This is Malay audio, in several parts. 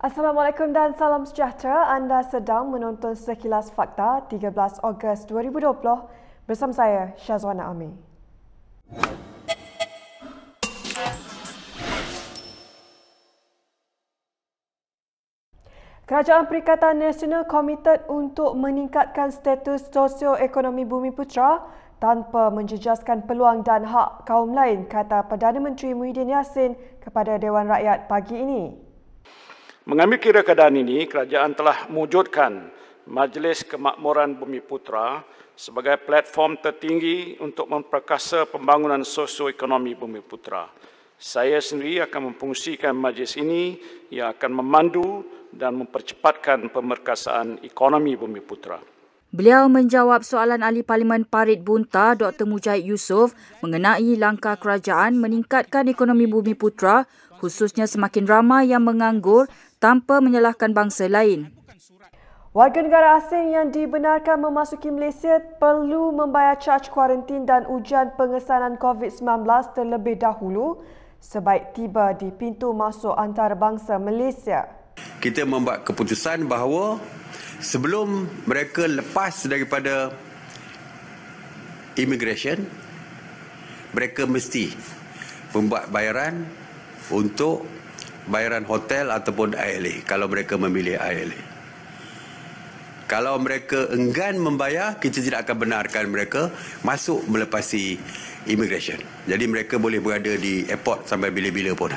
Assalamualaikum dan salam sejahtera. Anda sedang menonton Sekilas Fakta 13 Ogos 2020 bersama saya, Syazwana Ami. Kerajaan Perikatan Nasional komited untuk meningkatkan status sosioekonomi Bumiputera tanpa menjejaskan peluang dan hak kaum lain, kata Perdana Menteri Muhyiddin Yassin kepada Dewan Rakyat pagi ini. Mengambil kira keadaan ini, kerajaan telah mewujudkan Majlis Kemakmuran Bumiputera sebagai platform tertinggi untuk memperkasa pembangunan sosioekonomi Bumiputera. Saya sendiri akan memfungsikan majlis ini yang akan memandu dan mempercepatkan pemerkasaan ekonomi Bumiputera. Beliau menjawab soalan Ahli Parlimen Parit Bunta Dr. Mujahid Yusof mengenai langkah kerajaan meningkatkan ekonomi Bumiputera, khususnya semakin ramai yang menganggur tanpa menyalahkan bangsa lain. Warga negara asing yang dibenarkan memasuki Malaysia perlu membayar caj kuarantin dan ujian pengesanan COVID-19 terlebih dahulu sebaik tiba di pintu masuk antarabangsa Malaysia. Kita membuat keputusan bahawa sebelum mereka lepas daripada immigration, mereka mesti membuat bayaran untuk bayaran hotel ataupun ILA kalau mereka memilih ILA. Kalau mereka enggan membayar, kita tidak akan benarkan mereka masuk melepasi immigration. Jadi mereka boleh berada di airport sampai bila-bila pun.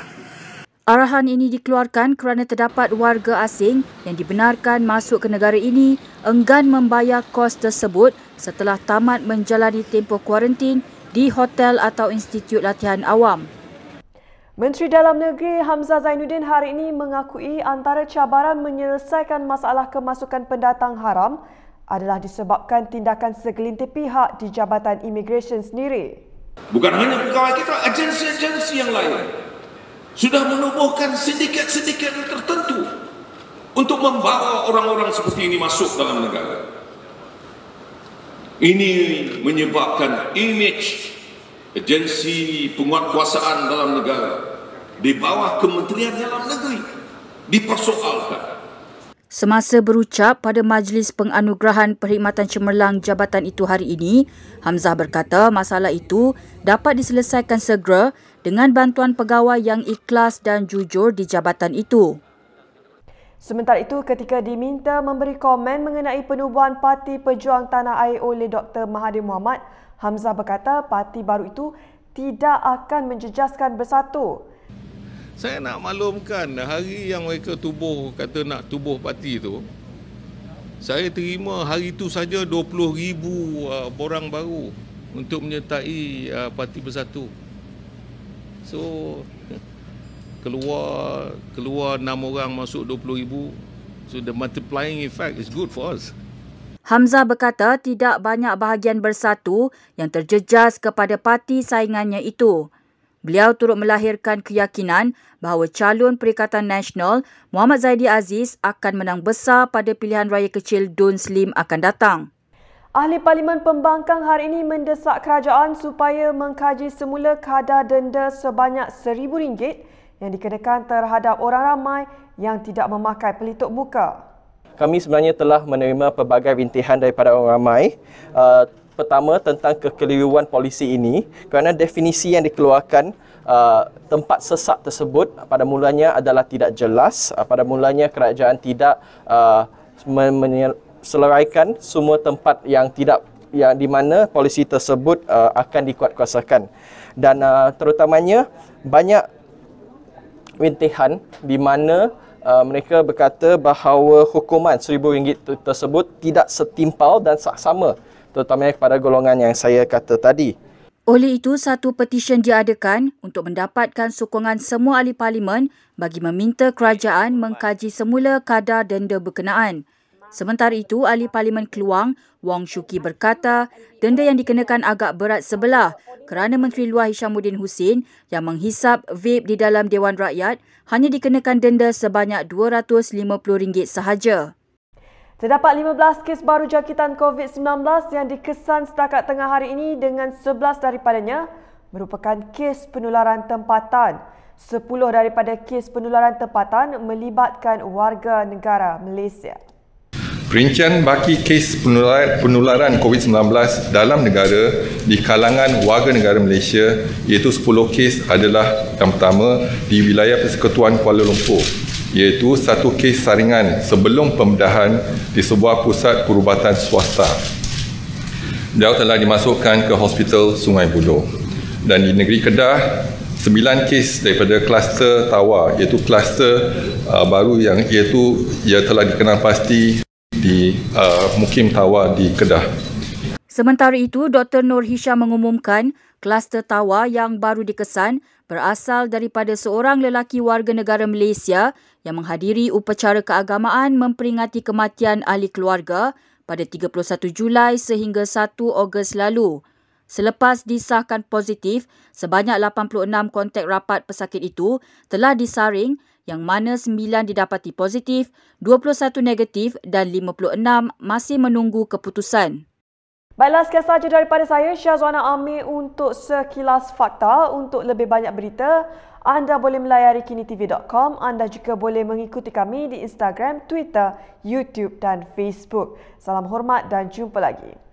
Arahan ini dikeluarkan kerana terdapat warga asing yang dibenarkan masuk ke negara ini enggan membayar kos tersebut setelah tamat menjalani tempoh kuarantin di hotel atau institut latihan awam. Menteri Dalam Negeri Hamzah Zainuddin hari ini mengakui antara cabaran menyelesaikan masalah kemasukan pendatang haram adalah disebabkan tindakan segelintir pihak di Jabatan Imigresen sendiri. Bukan hanya pegawai kita, agensi-agensi yang lain sudah menubuhkan sindiket-sindiket tertentu untuk membawa orang-orang seperti ini masuk dalam negara. Ini menyebabkan imej agensi penguatkuasaan dalam negara di bawah Kementerian Dalam Negeri dipersoalkan. Semasa berucap pada Majlis Penganugerahan Perkhidmatan Cemerlang jabatan itu hari ini, Hamzah berkata masalah itu dapat diselesaikan segera dengan bantuan pegawai yang ikhlas dan jujur di jabatan itu. Sementara itu, ketika diminta memberi komen mengenai penubuhan Parti Pejuang Tanah Air oleh Dr. Mahathir Mohamad, Hamzah berkata parti baru itu tidak akan menjejaskan Bersatu. Saya nak maklumkan hari yang mereka kata nak tubuh parti itu, saya terima hari itu saja 20,000 borang baru untuk menyertai Parti Bersatu. So keluar 6 orang masuk 20,000. So the multiplying effect is good for us. Hamzah berkata tidak banyak bahagian Bersatu yang terjejas kepada parti saingannya itu. Beliau turut melahirkan keyakinan bahawa calon Perikatan Nasional Muhammad Zaidi Aziz akan menang besar pada pilihan raya kecil Dun Slim akan datang. Ahli Parlimen Pembangkang hari ini mendesak kerajaan supaya mengkaji semula kadar denda sebanyak RM1,000 yang dikenakan terhadap orang ramai yang tidak memakai pelitup muka. Kami sebenarnya telah menerima pelbagai rintihan daripada orang ramai. Pertama, tentang kekeliruan polisi ini kerana definisi yang dikeluarkan tempat sesak tersebut pada mulanya adalah tidak jelas. Pada mulanya kerajaan tidak menyelesaikan semua tempat yang di mana polisi tersebut akan dikuatkuasakan. Dan terutamanya banyak rintihan di mana mereka berkata bahawa hukuman RM1,000 tersebut tidak setimpal dan saksama, terutamanya kepada golongan yang saya kata tadi. Oleh itu, satu petisyen diadakan untuk mendapatkan sokongan semua ahli parlimen bagi meminta kerajaan mengkaji semula kadar denda berkenaan. Sementara itu, Ahli Parlimen Keluang, Wong Shuki berkata, denda yang dikenakan agak berat sebelah kerana Menteri Luar Hishamuddin Hussein yang menghisap vape di dalam Dewan Rakyat hanya dikenakan denda sebanyak RM250 sahaja. Terdapat 15 kes baru jangkitan COVID-19 yang dikesan setakat tengah hari ini dengan 11 daripadanya merupakan kes penularan tempatan. 10 daripada kes penularan tempatan melibatkan warga negara Malaysia. Perincian baki kes penularan COVID-19 dalam negara di kalangan warga negara Malaysia iaitu 10 kes adalah yang pertama di wilayah Persekutuan Kuala Lumpur iaitu 1 kes saringan sebelum pembedahan di sebuah pusat perubatan swasta. Dia telah dimasukkan ke Hospital Sungai Buloh. Dan di negeri Kedah 9 kes daripada kluster Tawa iaitu kluster baru yang iaitu ia telah dikenal pasti di Mukim Tawa di Kedah. Sementara itu, Dr. Nur Hisham mengumumkan kluster Tawa yang baru dikesan berasal daripada seorang lelaki warga negara Malaysia yang menghadiri upacara keagamaan memperingati kematian ahli keluarga pada 31 Julai sehingga 1 Ogos lalu. Selepas disahkan positif, sebanyak 86 kontak rapat pesakit itu telah disaring yang mana 9 didapati positif, 21 negatif dan 56 masih menunggu keputusan. Baiklah, sekian sahaja daripada saya, Syazwana Amir untuk Sekilas Fakta. Untuk lebih banyak berita, anda boleh melayari kinitv.com. Anda juga boleh mengikuti kami di Instagram, Twitter, YouTube dan Facebook. Salam hormat dan jumpa lagi.